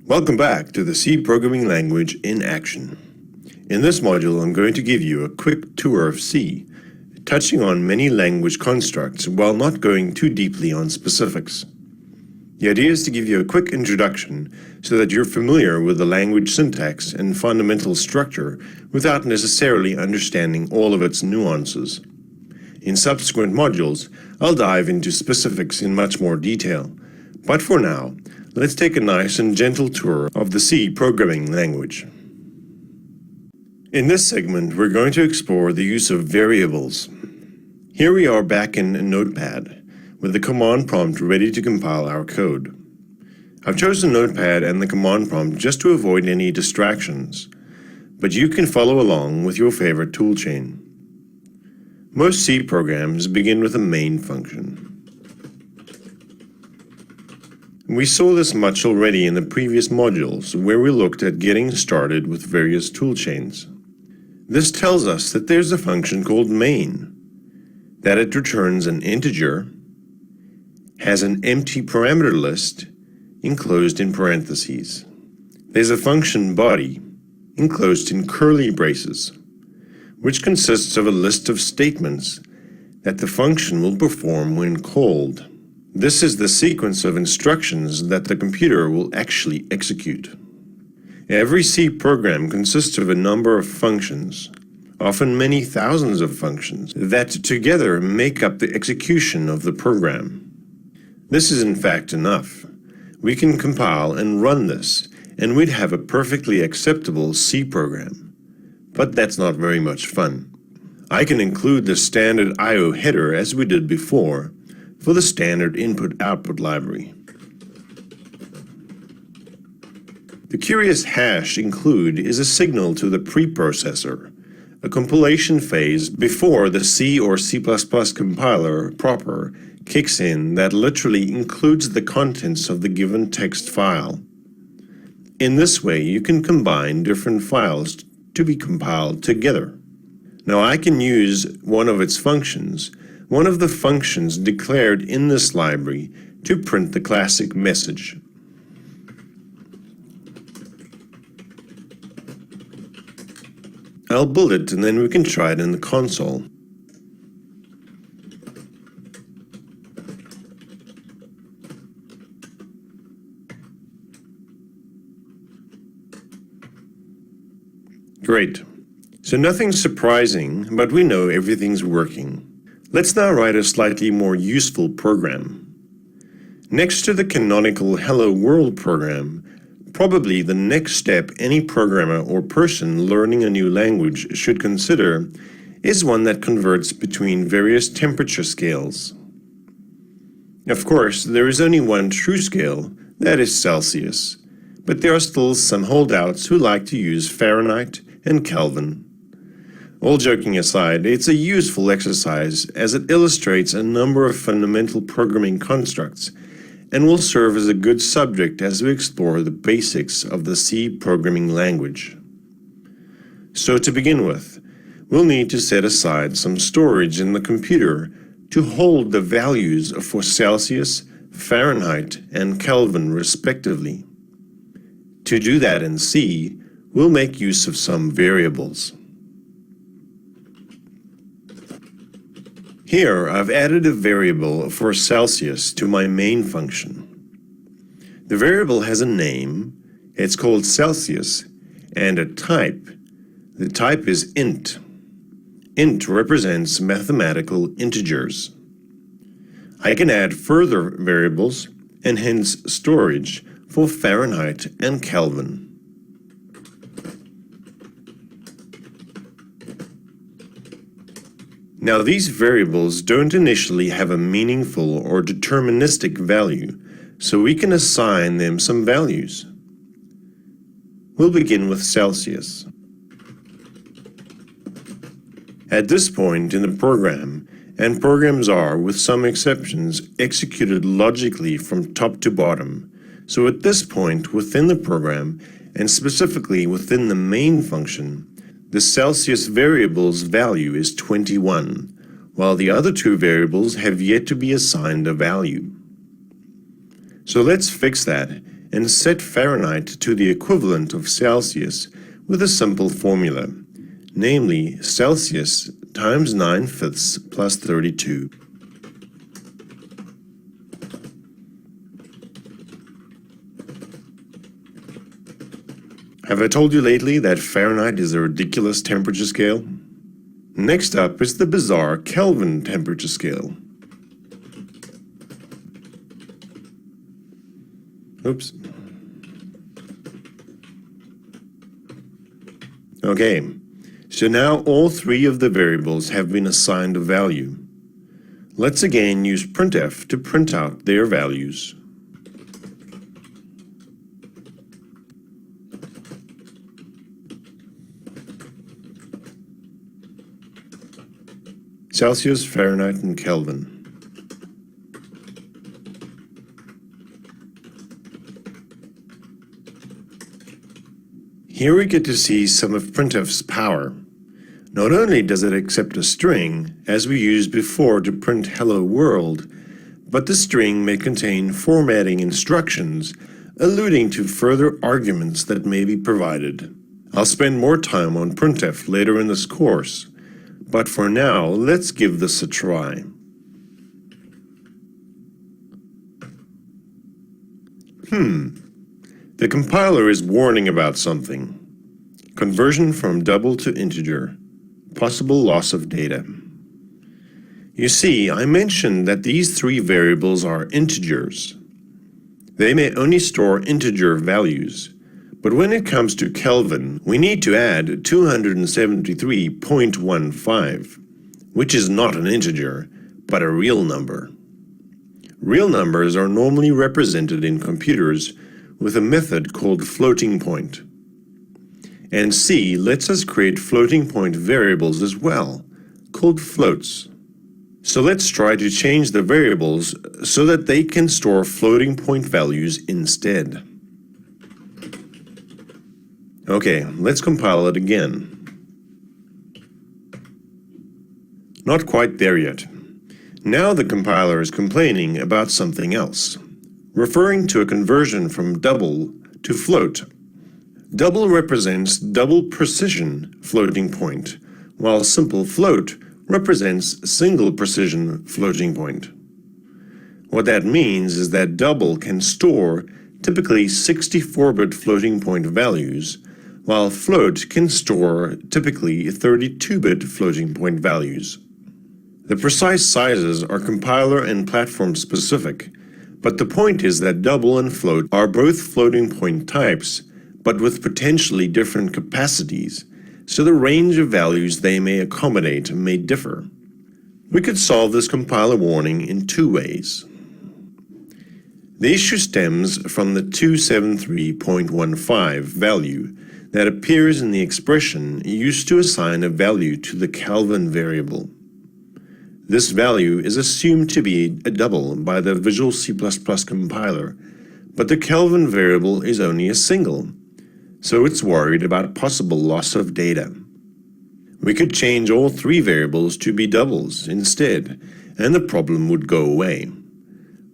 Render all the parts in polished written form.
Welcome back to the C programming language in action. In this module, I'm going to give you a quick tour of C, touching on many language constructs while not going too deeply on specifics. The idea is to give you a quick introduction so that you're familiar with the language syntax and fundamental structure without necessarily understanding all of its nuances. In subsequent modules, I'll dive into specifics in much more detail, but for now, let's take a nice and gentle tour of the C programming language. In this segment, we're going to explore the use of variables. Here we are back in Notepad, with the command prompt ready to compile our code. I've chosen Notepad and the command prompt just to avoid any distractions, but you can follow along with your favorite toolchain. Most C programs begin with a main function. We saw this much already in the previous modules, where we looked at getting started with various toolchains. This tells us that there's a function called main, that it returns an integer, has an empty parameter list enclosed in parentheses. There's a function body enclosed in curly braces, which consists of a list of statements that the function will perform when called. This is the sequence of instructions that the computer will actually execute. Every C program consists of a number of functions, often many thousands of functions, that together make up the execution of the program. This is in fact enough. We can compile and run this, and we'd have a perfectly acceptable C program. But that's not very much fun. I can include the standard I/O header as we did before, for the standard input-output library. The curious hash include is a signal to the preprocessor, a compilation phase before the C or C++ compiler proper kicks in that literally includes the contents of the given text file. In this way, you can combine different files to be compiled together. Now I can use one of its functions, one of the functions declared in this library, to print the classic message. I'll build it and then we can try it in the console. Great. So nothing surprising, but we know everything's working. Let's now write a slightly more useful program. Next to the canonical Hello World program, probably the next step any programmer or person learning a new language should consider is one that converts between various temperature scales. Of course, there is only one true scale, that is Celsius, but there are still some holdouts who like to use Fahrenheit and Kelvin. All joking aside, it's a useful exercise as it illustrates a number of fundamental programming constructs and will serve as a good subject as we explore the basics of the C programming language. So to begin with, we'll need to set aside some storage in the computer to hold the values for Celsius, Fahrenheit, and Kelvin respectively. To do that in C, we'll make use of some variables. Here, I've added a variable for Celsius to my main function. The variable has a name, it's called Celsius, and a type. The type is int. Int represents mathematical integers. I can add further variables, and hence storage, for Fahrenheit and Kelvin. Now these variables don't initially have a meaningful or deterministic value, so we can assign them some values. We'll begin with Celsius. At this point in the program, and programs are, with some exceptions, executed logically from top to bottom, so at this point within the program, and specifically within the main function, the Celsius variable's value is 21, while the other two variables have yet to be assigned a value. So let's fix that and set Fahrenheit to the equivalent of Celsius with a simple formula, namely Celsius times 9/5 plus 32. Have I told you lately that Fahrenheit is a ridiculous temperature scale? Next up is the bizarre Kelvin temperature scale. Oops. Okay, so now all three of the variables have been assigned a value. Let's again use printf to print out their values. Celsius, Fahrenheit, and Kelvin. Here we get to see some of printf's power. Not only does it accept a string, as we used before to print hello world, but the string may contain formatting instructions alluding to further arguments that may be provided. I'll spend more time on printf later in this course, but for now, let's give this a try. The compiler is warning about something. Conversion from double to integer. Possible loss of data. You see, I mentioned that these three variables are integers. They may only store integer values, but when it comes to Kelvin, we need to add 273.15, which is not an integer, but a real number. Real numbers are normally represented in computers with a method called floating point. And C lets us create floating point variables as well, called floats. So let's try to change the variables so that they can store floating point values instead. Okay, let's compile it again. Not quite there yet. Now the compiler is complaining about something else, referring to a conversion from double to float. Double represents double precision floating point, while simple float represents single precision floating point. What that means is that double can store typically 64-bit floating point values, while float can store typically 32-bit floating point values. The precise sizes are compiler and platform specific, but the point is that double and float are both floating point types, but with potentially different capacities, so the range of values they may accommodate may differ. We could solve this compiler warning in two ways. The issue stems from the 273.15 value that appears in the expression used to assign a value to the Kelvin variable. This value is assumed to be a double by the Visual C++ compiler, but the Kelvin variable is only a single, so it's worried about possible loss of data. We could change all three variables to be doubles instead, and the problem would go away.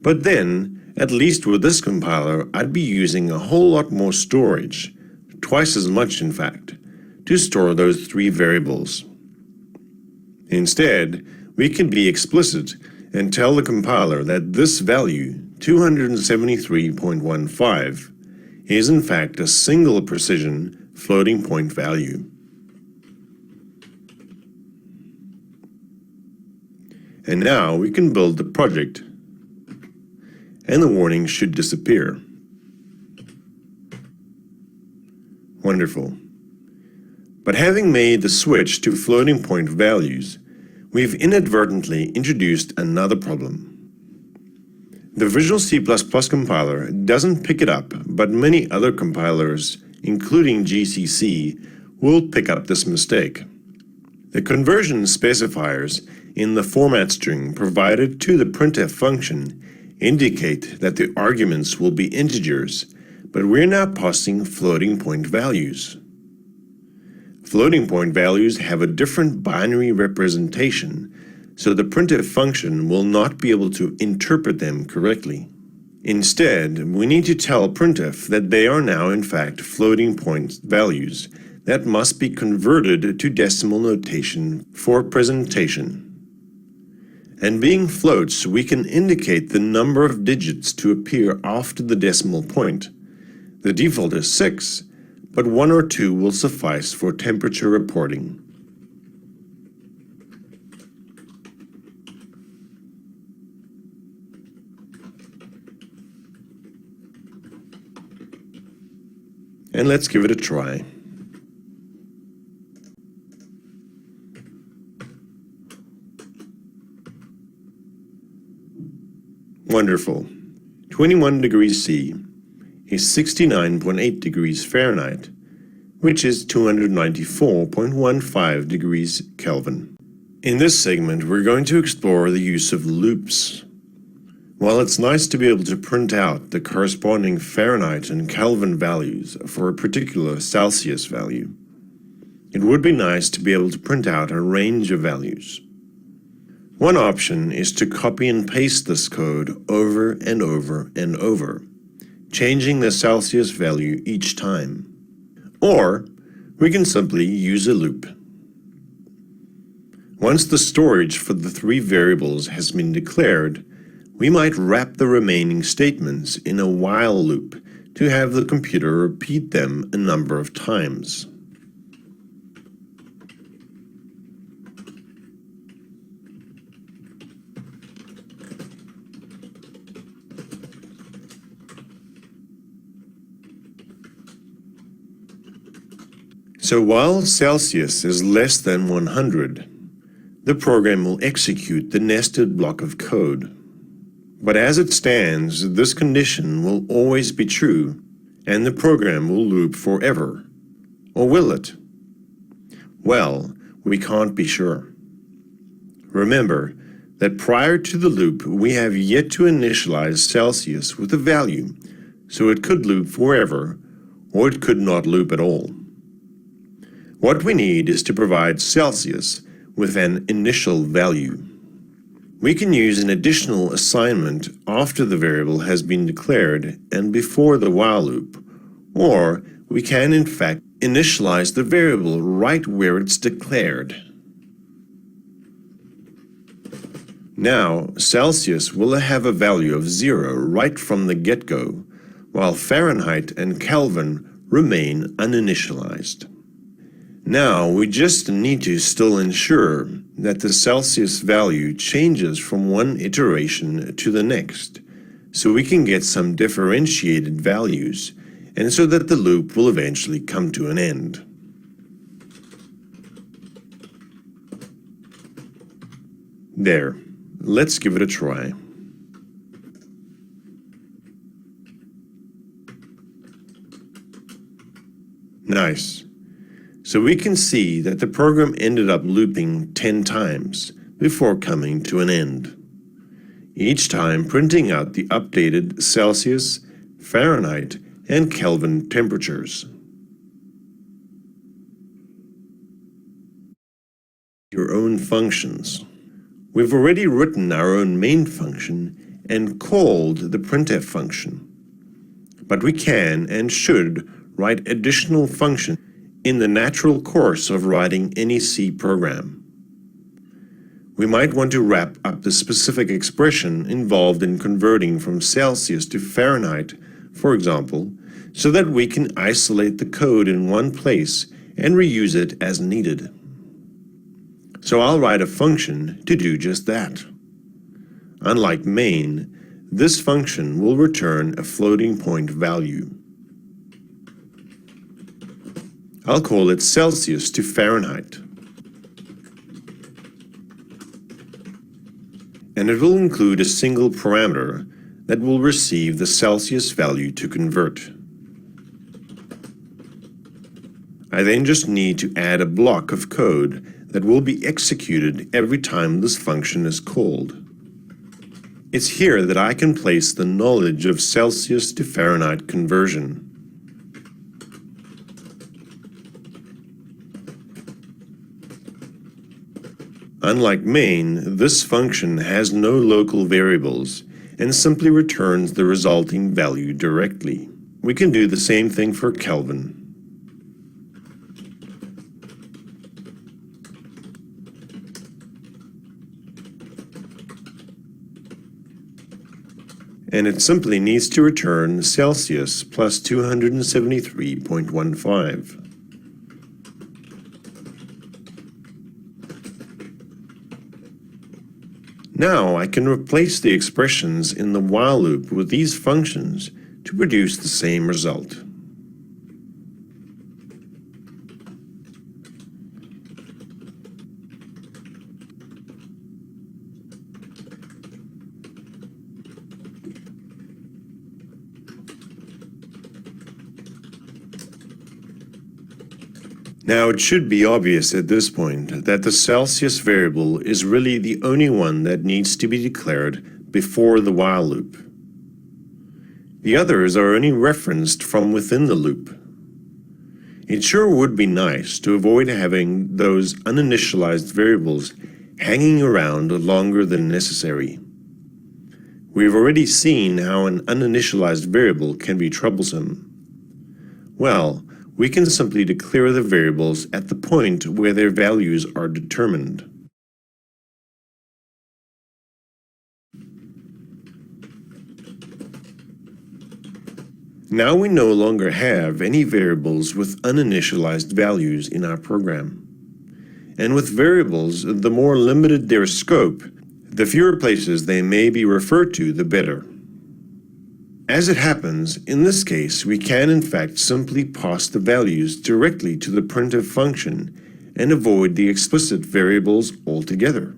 But then, at least with this compiler, I'd be using a whole lot more storage, twice as much in fact, to store those three variables. Instead, we can be explicit and tell the compiler that this value, 273.15, is in fact a single precision floating point value. And now we can build the project, and the warning should disappear. Wonderful. But having made the switch to floating point values, we've inadvertently introduced another problem. The Visual C++ compiler doesn't pick it up, but many other compilers, including GCC, will pick up this mistake. The conversion specifiers in the format string provided to the printf function indicate that the arguments will be integers, but we're now passing floating point values. Floating point values have a different binary representation, so the printf function will not be able to interpret them correctly. Instead, we need to tell printf that they are now in fact floating point values that must be converted to decimal notation for presentation. And being floats, we can indicate the number of digits to appear after the decimal point. The default is 6, but 1 or 2 will suffice for temperature reporting. And let's give it a try. Wonderful. 21 degrees C is 69.8 degrees Fahrenheit, which is 294.15 degrees Kelvin. In this segment, we're going to explore the use of loops. While it's nice to be able to print out the corresponding Fahrenheit and Kelvin values for a particular Celsius value, it would be nice to be able to print out a range of values. One option is to copy and paste this code over and over and over, changing the Celsius value each time. Or we can simply use a loop. Once the storage for the 3 variables has been declared, we might wrap the remaining statements in a while loop to have the computer repeat them a number of times. So while Celsius is less than 100, the program will execute the nested block of code. But as it stands, this condition will always be true, and the program will loop forever. Or will it? Well, we can't be sure. Remember that prior to the loop, we have yet to initialize Celsius with a value, so it could loop forever, or it could not loop at all. What we need is to provide Celsius with an initial value. We can use an additional assignment after the variable has been declared and before the while loop, or we can in fact initialize the variable right where it's declared. Now, Celsius will have a value of 0 right from the get-go, while Fahrenheit and Kelvin remain uninitialized. Now, we just need to still ensure that the Celsius value changes from one iteration to the next, so we can get some differentiated values, and so that the loop will eventually come to an end. There, let's give it a try. Nice. So we can see that the program ended up looping 10 times before coming to an end, each time printing out the updated Celsius, Fahrenheit, and Kelvin temperatures. Your own functions. We've already written our own main function and called the printf function, but we can and should write additional functions in the natural course of writing any C program. We might want to wrap up the specific expression involved in converting from Celsius to Fahrenheit, for example, so that we can isolate the code in one place and reuse it as needed. So I'll write a function to do just that. Unlike main, this function will return a floating point value. I'll call it Celsius to Fahrenheit. And it will include a single parameter that will receive the Celsius value to convert. I then just need to add a block of code that will be executed every time this function is called. It's here that I can place the knowledge of Celsius to Fahrenheit conversion. Unlike main, this function has no local variables and simply returns the resulting value directly. We can do the same thing for Kelvin. And it simply needs to return Celsius plus 273.15. Now I can replace the expressions in the while loop with these functions to produce the same result. Now it should be obvious at this point that the Celsius variable is really the only one that needs to be declared before the while loop. The others are only referenced from within the loop. It sure would be nice to avoid having those uninitialized variables hanging around longer than necessary. We've already seen how an uninitialized variable can be troublesome. Well, we can simply declare the variables at the point where their values are determined. Now we no longer have any variables with uninitialized values in our program. And with variables, the more limited their scope, the fewer places they may be referred to, the better. As it happens, in this case, we can in fact simply pass the values directly to the printf function and avoid the explicit variables altogether.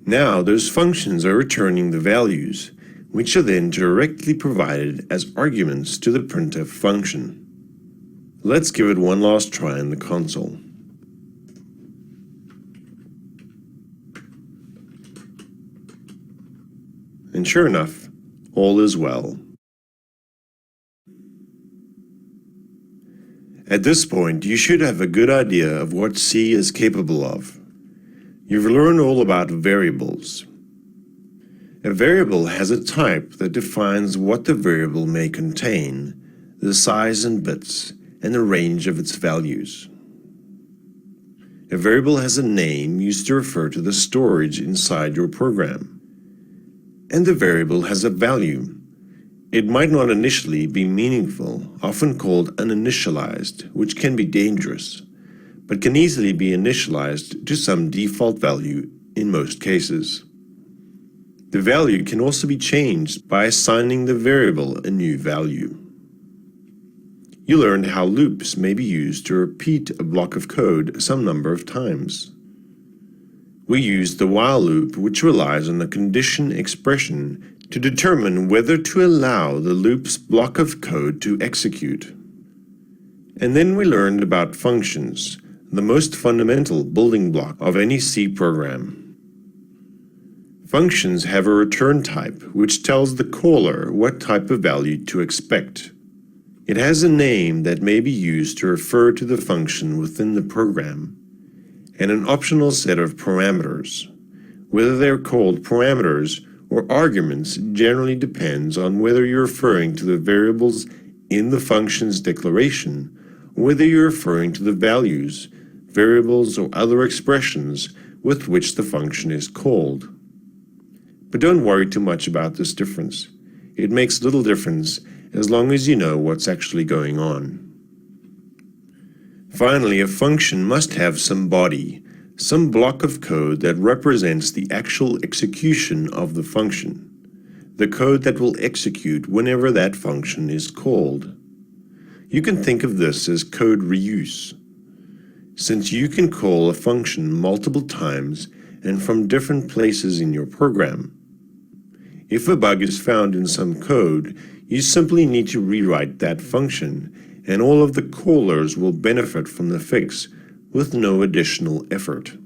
Now those functions are returning the values, which are then directly provided as arguments to the printf function. Let's give it one last try in the console. And sure enough, all is well. At this point, you should have a good idea of what C is capable of. You've learned all about variables. A variable has a type that defines what the variable may contain, the size in bits, and the range of its values. A variable has a name used to refer to the storage inside your program. And the variable has a value. It might not initially be meaningful, often called uninitialized, which can be dangerous, but can easily be initialized to some default value in most cases. The value can also be changed by assigning the variable a new value. You learned how loops may be used to repeat a block of code some number of times. We used the while loop, which relies on a condition expression to determine whether to allow the loop's block of code to execute. And then we learned about functions, the most fundamental building block of any C program. Functions have a return type, which tells the caller what type of value to expect. It has a name that may be used to refer to the function within the program, and an optional set of parameters. Whether they're called parameters or arguments generally depends on whether you're referring to the variables in the function's declaration, or whether you're referring to the values, variables, or other expressions with which the function is called. But don't worry too much about this difference. It makes little difference as long as you know what's actually going on. Finally, a function must have some body, some block of code that represents the actual execution of the function, the code that will execute whenever that function is called. You can think of this as code reuse. Since you can call a function multiple times and from different places in your program, if a bug is found in some code, you simply need to rewrite that function, and all of the callers will benefit from the fix with no additional effort.